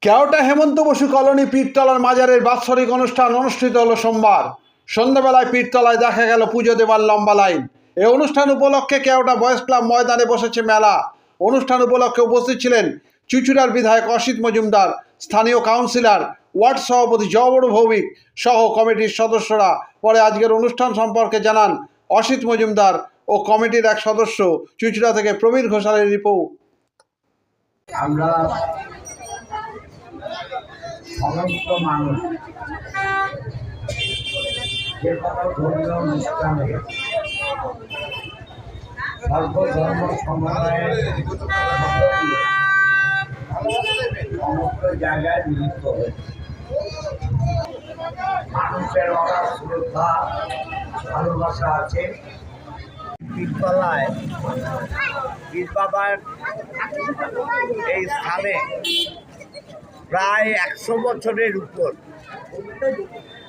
কেওটা হেমন্ত Basu colony পীরতলার মাজারের বাৎসরিক অনুষ্ঠান অনুষ্ঠিত হলো সোমবার। সন্ধ্যাবেলায় পীরতলায় দেখা গেল পুজো দেবার লম্বা লাইন। এই অনুষ্ঠান উপলক্ষে কেওটা বয়েজ ক্লাব ময়দানে বসেছে মেলা। অনুষ্ঠান উপলক্ষে উপস্থিত ছিলেন চুঁচুড়ার বিধায়ক অসিত মজুমদার, স্থানীয় কাউন্সিলর, ওয়ার্ড সভাপতি জবর ভৌমিক সহ কমিটির সদস্যরা। পরে আজকের অনুষ্ঠান সম্পর্কে জানান অসিত মজুমদার ও কমিটির এক সদস্য। চুঁচুড়া থেকে প্রবীর ঘোষালের রিপোর্ট। আমরা সমস্ত মানুষ যে কোনো ধর্মীয় অনুষ্ঠানে সর্বধর্ম সমন্বয়ের সমস্ত জায়গায় মিলিত হয়েছে। মানুষের অগাধ শ্রদ্ধা ভালোবাসা আছে। পীরতলায় পীর বাবার এই স্থানে প্রায় 100 বছরের উপর।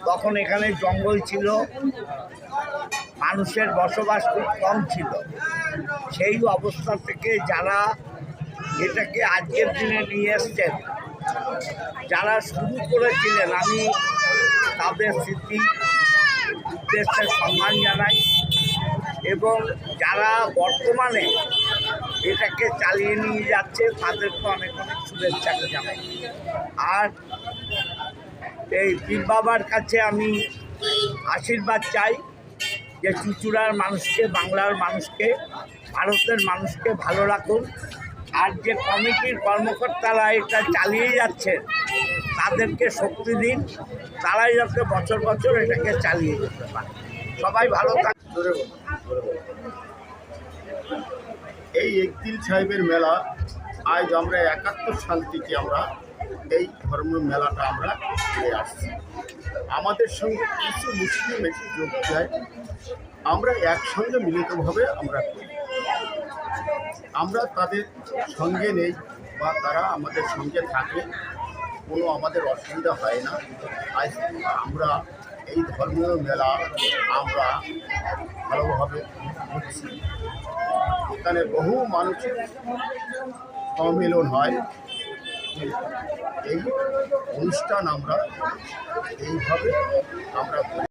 তখন এখানে জঙ্গল ছিল, মানুষের বসবাস খুব কম ছিল। সেই অবস্থা থেকে যারা এটাকে আজকের দিনে নিয়ে এসছেন, যারা শুরু করেছিলেন, আমি তাদের স্মৃতি উদ্দেশ্যে সম্মান জানাই, এবং যারা বর্তমানে এটাকে চালিয়ে নিয়ে যাচ্ছে তাদেরকে অনেক অনেক শুভেচ্ছা জানাই। আর এই পীর বাবার কাছে আমি আশীর্বাদ চাই যে চুঁচুড়ার মানুষকে, বাংলার মানুষকে, ভারতের মানুষকে ভালো রাখুন। আর যে কমিটির কর্মকর্তারা এটা চালিয়ে যাচ্ছেন তাদেরকে শক্তি দিন, তারাই যাতে বছর বছর এটাকে চালিয়ে যেতে পারে। সবাই ভালো থাকুন। এই একদিল সাহেবের মেলা আজ আমরা 71 সাল থেকে আমরা এই ধর্মীয় মেলাটা আমরা করে আসছি। আমাদের সঙ্গে কিছু মুসলিম এসে যোগ দেয়, আমরা একসঙ্গে মিলিতভাবে আমরা করি। আমরা তাদের সঙ্গে নেই বা তারা আমাদের সঙ্গে থাকে, কোনো আমাদের অসুবিধা হয় না। আজ আমরা এই ধর্মীয় মেলা আমরা ভালোভাবে করছি। এখানে বহু মানুষের সম্মেলন হয়। এই অনুষ্ঠান আমরা এইভাবে আমরা